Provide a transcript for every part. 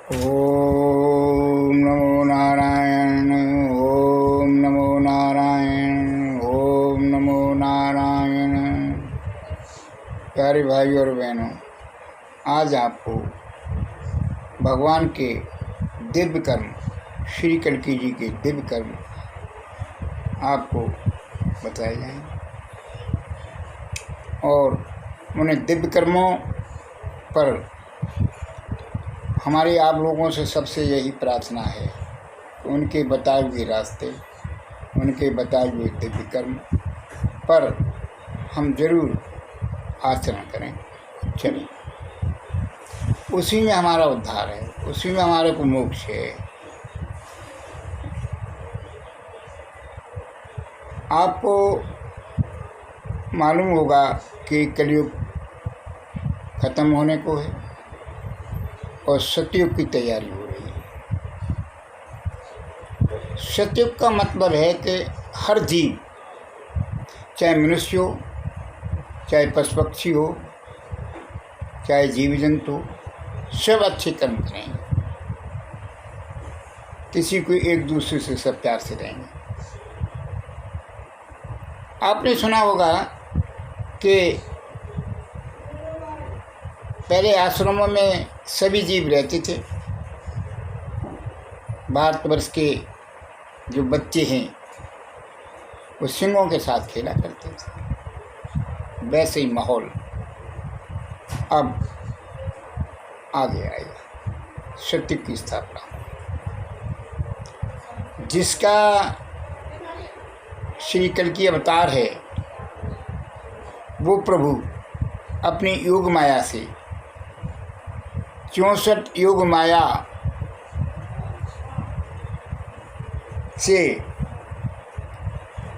ओम नमो नारायण। ओम नमो नारायण। ओम नमो नारायण। प्यारे भाई और बहनों, आज आपको भगवान के दिव्य कर्म, श्री कल्की जी के दिव्य कर्म आपको बताए जाएंगे और उन्हें दिव्य कर्मों पर हमारी आप लोगों से सबसे यही प्रार्थना है कि उनके बताए हुए रास्ते, उनके बताए हुए दिव्य कर्म पर हम जरूर आचरण करें, चलें। उसी में हमारा उद्धार है, उसी में हमारे को मोक्ष है। आपको मालूम होगा कि कलयुग खत्म होने को है और सतयुग की तैयारी हो रही है। सतयुग का मतलब है कि हर जीव, चाहे मनुष्य हो, चाहे पशु पक्षी हो, चाहे जीव जंतु हो, सब अच्छे कर्म करेंगे। किसी को एक दूसरे से सब प्यार से रहेंगे। आपने सुना होगा कि पहले आश्रमों में सभी जीव रहते थे। भारतवर्ष के जो बच्चे हैं वो सिंहों के साथ खेला करते थे। वैसे ही माहौल अब आगे आएगा, सत्य की स्थापना। जिसका श्री कल्की अवतार है वो प्रभु अपनी योग माया से 64 योग माया से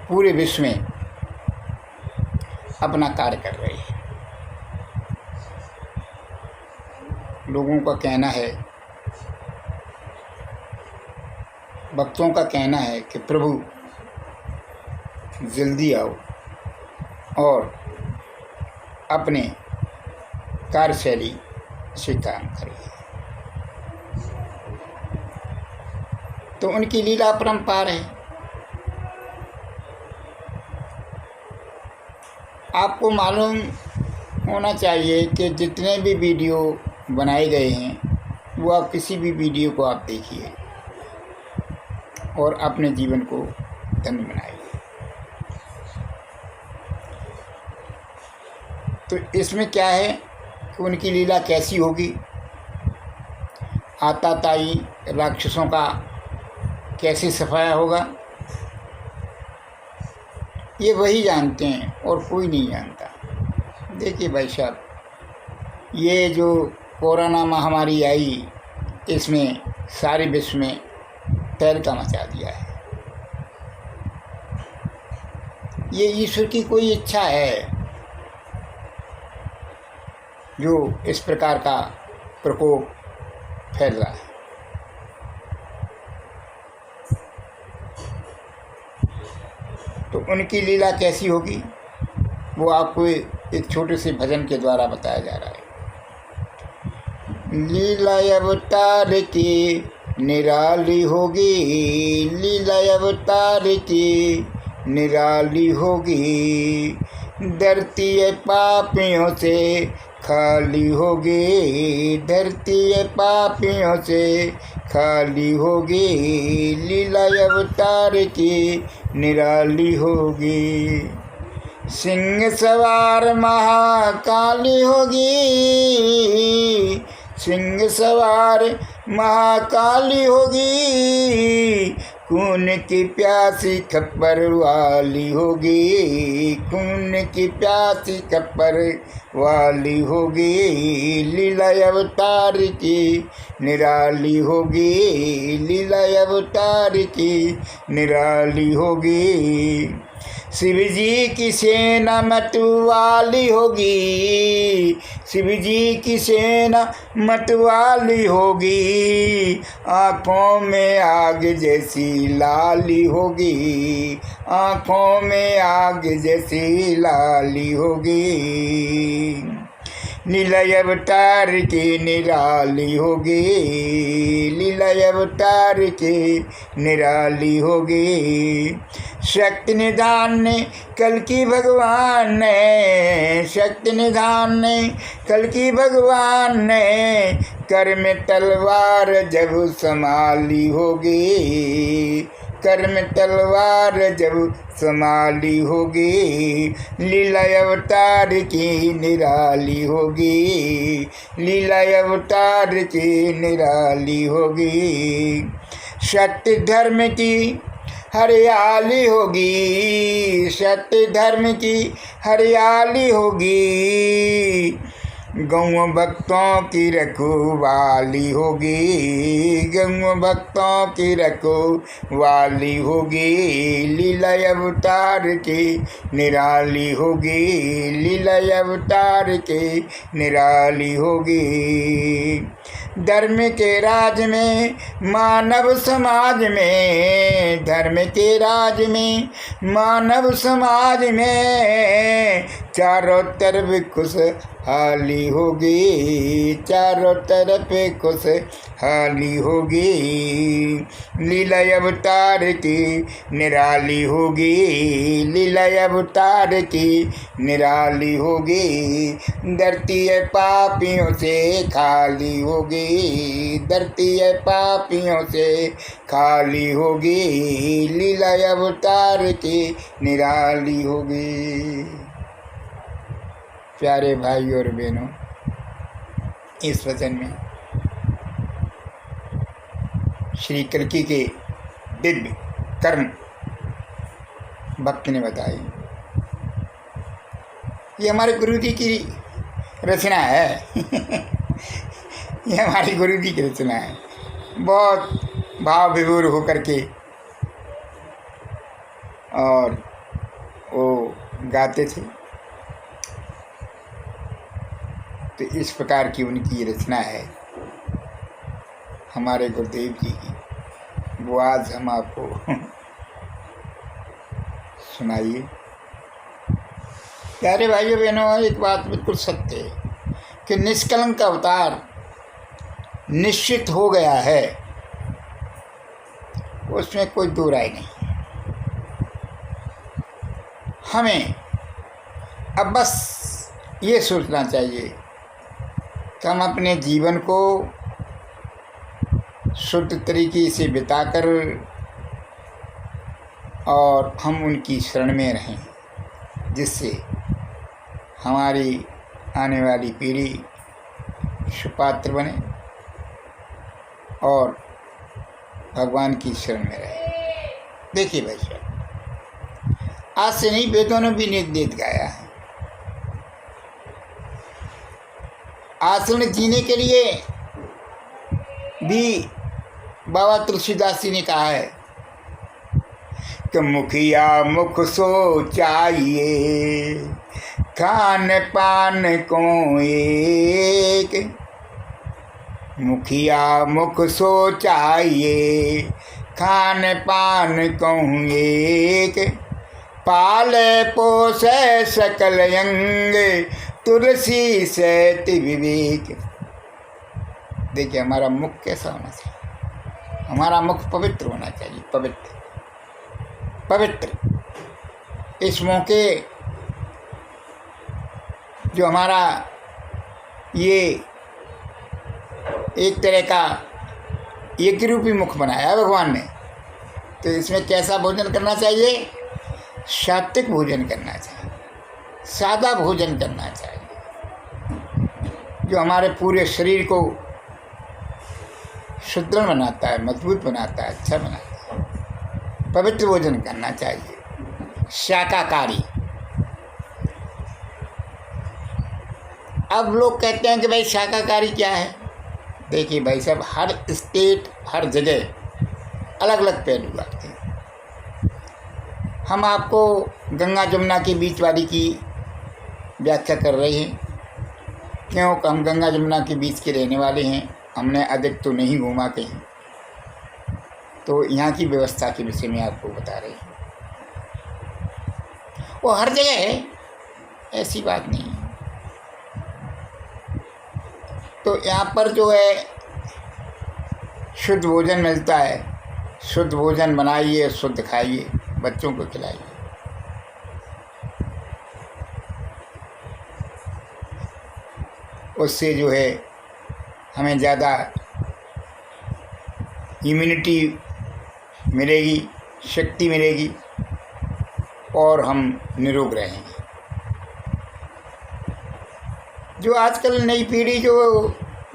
पूरे विश्व में अपना कार्य कर रहे हैं। लोगों का कहना है, भक्तों का कहना है कि प्रभु जल्दी आओ और अपने कार्यशैली से काम करिए। तो उनकी लीला अपरंपार है। आपको मालूम होना चाहिए कि जितने भी वीडियो बनाए गए हैं वो आप किसी भी वीडियो को आप देखिए और अपने जीवन को धन्य बनाइए। तो इसमें क्या है कि उनकी लीला कैसी होगी, आताताई राक्षसों का कैसे सफाया होगा, ये वही जानते हैं और कोई नहीं जानता। देखिए भाई साहब, ये जो कोरोना महामारी आई, इसमें सारे विश्व में तहलका मचा दिया है। ये ईश्वर की कोई इच्छा है जो इस प्रकार का प्रकोप फैल रहा है। तो उनकी लीला कैसी होगी वो आपको एक छोटे से भजन के द्वारा बताया जा रहा है। लीला अवतार की निराली होगी, लीला अवतार की निराली होगी, धरती पापियों से खाली होगी, धरती पापियों से खाली होगी, लीला अवतार की निराली होगी। सिंह सवार महाकाली होगी, सिंह सवार महाकाली होगी, खून की प्यासी खप्पर वाली होगी, खून की प्यासी खप्पर वाली होगी, लीला अवतार की निराली होगी, लीला अवतार की निराली होगी। शिव जी की सेना मतवाली होगी, शिव जी की सेना मतवाली होगी, आँखों में आग जैसी लाली होगी, आँखों में आग जैसी लाली होगी। लीला अवतार की निराली होगी, लीला अवतार की निराली होगी। शक्ति निधान ने कल की भगवान ने, शक्ति निधान ने कल की भगवान ने, कर में तलवार जब संभाली होगी, कर में तलवार जब संभाली होगी। लीला अवतार की निराली होगी, लीला अवतार की निराली होगी। सत्य धर्म की हरियाली होगी, सत्य धर्म की हरियाली होगी। गौ भक्तों की रखवाली होगी, गौ भक्तों की रखवाली होगी। लीला अवतार की निराली होगी, लीला अवतार की निराली होगी। धर्म के राज में मानव समाज में, धर्म के राज में मानव समाज में, चारों तरफ खुशहाली होगी, चारों तरफ खुशहाली होगी। लीला अवतार की निराली होगी, लीला अवतार की निराली होगी। धरती है पापियों से खाली होगी, धरती है पापियों से खाली होगी। लीला अवतार की निराली होगी। प्यारे भाई और बहनों, इस वचन में श्री कल्कि के दिव्य कर्म भक्त ने बताई। ये हमारे गुरु जी की रचना है ये हमारी गुरु जी की रचना है। बहुत भाव विभोर होकर के और वो गाते थे। तो इस प्रकार की उनकी रचना है हमारे गुरुदेव जी की, वो आज हम आपको सुनाइए। प्यारे भाइयों बहनों, एक बात बिल्कुल सत्य है कि निष्कलंक अवतार निश्चित हो गया है, उसमें कोई दो राय नहीं। हमें अब बस ये सोचना चाहिए कि हम अपने जीवन को शुद्ध तरीके से बिताकर और हम उनकी शरण में रहें, जिससे हमारी आने वाली पीढ़ी सुपात्र बने और भगवान की शरण में रहे। देखिए भाई साहब, आज से नहीं, वेदों ने भी निर्देश गाया है। आश्रम जीने के लिए भी बाबा तुलसीदास जी ने कहा है कि मुखिया मुख सो चाहिए, खान पान को एक, मुखिया मुख सो चाहिए, खान पान को एक, पाले पोसे सकल अंग, तुलसी से विवेक। देखिए हमारा मुख कैसा होना चाहिए, हमारा मुख पवित्र होना चाहिए, पवित्र पवित्र। इस मौके जो हमारा ये एक तरह का यज्ञ रूपी मुख बनाया है भगवान ने, तो इसमें कैसा भोजन करना चाहिए? सात्विक भोजन करना चाहिए, सादा भोजन करना चाहिए, जो हमारे पूरे शरीर को सुदृढ़ बनाता है, मजबूत बनाता है, अच्छा बनाता है। पवित्र भोजन करना चाहिए, शाकाहारी। अब लोग कहते हैं कि भाई शाकाहारी क्या है? देखिए भाई साहब, हर स्टेट, हर जगह अलग अलग पहलू आते हैं। हम आपको गंगा जमुना के बीच वाली की व्याख्या कर रहे हैं, क्योंकि हम गंगा जमुना के बीच के रहने वाले हैं। हमने अधिक तो नहीं घूमा कहीं, तो यहाँ की व्यवस्था के विषय में आपको बता रहे हैं। वो हर जगह है, ऐसी बात नहीं है। तो यहाँ पर जो है शुद्ध भोजन मिलता है, शुद्ध भोजन बनाइए, शुद्ध खाइए, बच्चों को खिलाइए। उससे जो है हमें ज़्यादा इम्यूनिटी मिलेगी, शक्ति मिलेगी और हम निरोग रहेंगे। जो आजकल नई पीढ़ी जो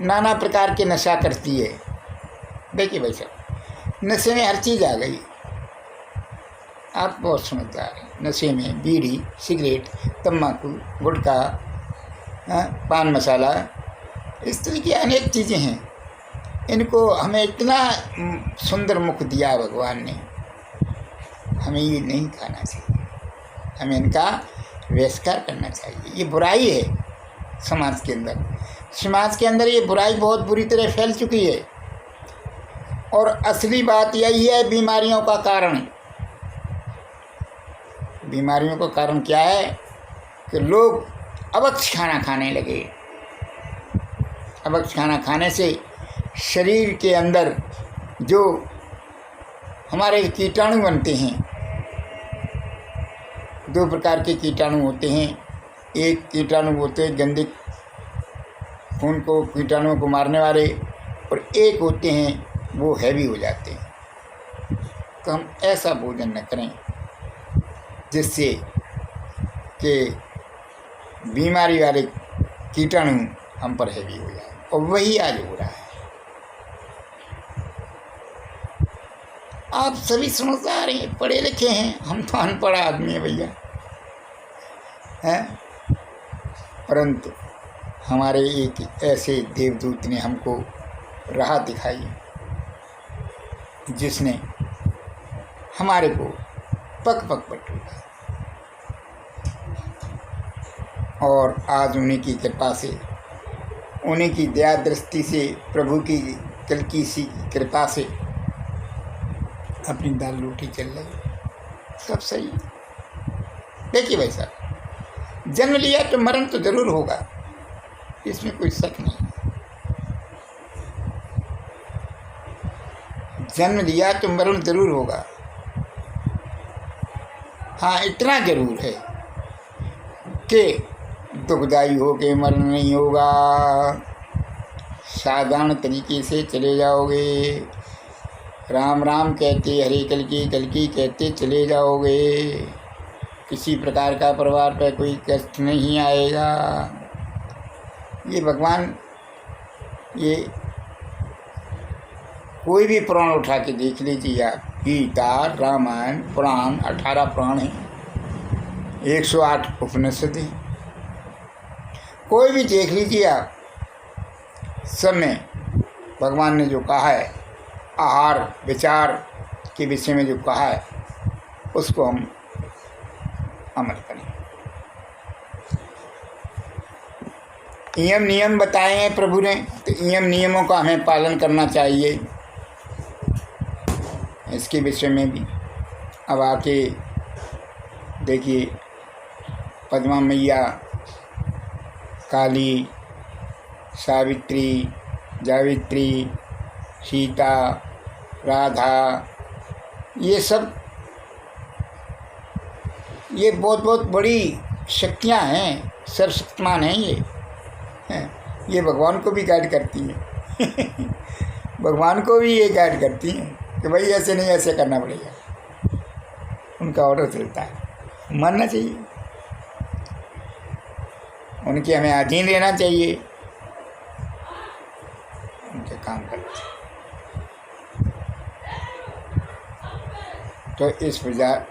नाना प्रकार के नशा करती है, देखिए भाई साहब, नशे में हर चीज़ आ गई। आप बहुत समझदार हैं, नशे में बीड़ी, सिगरेट, तम्बाकू, गुटखा, पान मसाला, इस तरह की अनेक चीज़ें हैं। इनको हमें इतना सुंदर मुख दिया भगवान ने, हमें ये नहीं खाना चाहिए, हमें इनका बहिष्कार करना चाहिए। ये बुराई है समाज के अंदर। समाज के अंदर ये बुराई बहुत बुरी तरह फैल चुकी है और असली बात यही है बीमारियों का कारण। बीमारियों का कारण क्या है कि लोग अभक्ष खाना खाने लगे। अभक्ष खाना खाने से शरीर के अंदर जो हमारे कीटाणु बनते हैं, 2 प्रकार के कीटाणु होते हैं। एक कीटाणु होते हैं गंदे खून को, कीटाणुओं को मारने वाले, और एक होते हैं वो हैवी हो जाते हैं। तो हम ऐसा भोजन न करें जिससे कि बीमारी वाले कीटाणु हम पर हैवी हो जाए, और वही आज हो रहा है। आप सभी समझदार हैं, पढ़े लिखे हैं, हम तो अनपढ़ आदमी हैं भैया, हैं। परंतु हमारे एक ऐसे देवदूत ने हमको राह दिखाई, जिसने हमारे को पग पग पर टूटा, और आज उन्हीं की कृपा से, उन्हीं की दया दृष्टि से, प्रभु की कल्की सी कृपा से अपनी दाल रोटी चल रही, सब सही। देखिए भाई साहब, जन्म लिया तो मरण तो जरूर होगा, इसमें कोई शक नहीं। जन्म लिया तो मरण जरूर होगा। हाँ, इतना जरूर है कि दुखदाई हो के मरण नहीं होगा, साधारण तरीके से चले जाओगे, राम राम कहते हरे कल की कहते चले जाओगे, किसी प्रकार का परिवार पर कोई कष्ट नहीं आएगा। ये भगवान, ये कोई भी पुराण उठा के देख लीजिए आप, गीता, रामायण, पुराण, 18 पुराण हैं, 108 उपनिषद हैं, कोई भी देख लीजिए आप, सब में भगवान ने जो कहा है, आहार विचार के विषय में जो कहा है, उसको हम अमल करें। नियम बताए हैं प्रभु ने, तो नियमों का हमें पालन करना चाहिए। इसके विषय में भी अब आके देखिए, पद्मा मैया, काली, सावित्री, जावित्री, सीता, राधा, ये सब, ये बहुत बहुत बड़ी शक्तियाँ हैं, सर्वशक्तिमान हैं ये भगवान को भी गाइड करती हैं भगवान को भी ये गाइड करती हैं कि भाई ऐसे नहीं, ऐसे करना पड़ेगा। उनका ऑर्डर चलता है, मानना चाहिए, उनके हमें अधीन रहना चाहिए, उनके काम करना चाहिए। तो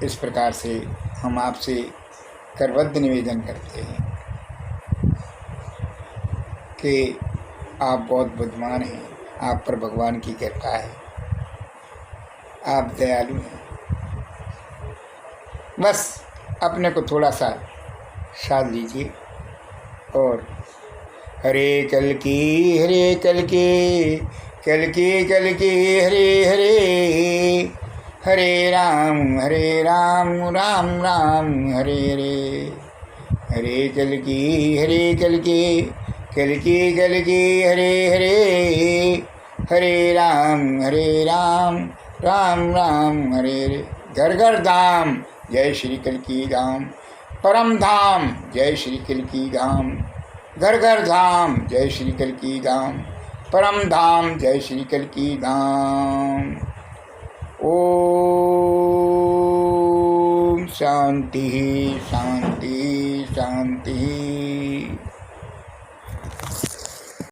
इस प्रकार से हम आपसे करबद्ध निवेदन करते हैं कि आप बहुत बुद्धिमान हैं, आप पर भगवान की कृपा है, आप दयालु हैं। बस अपने को थोड़ा सा साध लीजिए और हरे कल की हरे हरे, हरे राम राम राम हरे हरे, हरे कल की कलकी कलकी हरे हरे, हरे राम राम राम हरे हरे। घर घर धाम जय श्री कलकी धाम, परम धाम जय श्री कलकी धाम। घर घर धाम जय श्री कलकी धाम, परम धाम जय श्री कलकी धाम। ओम शांति शांति शांति।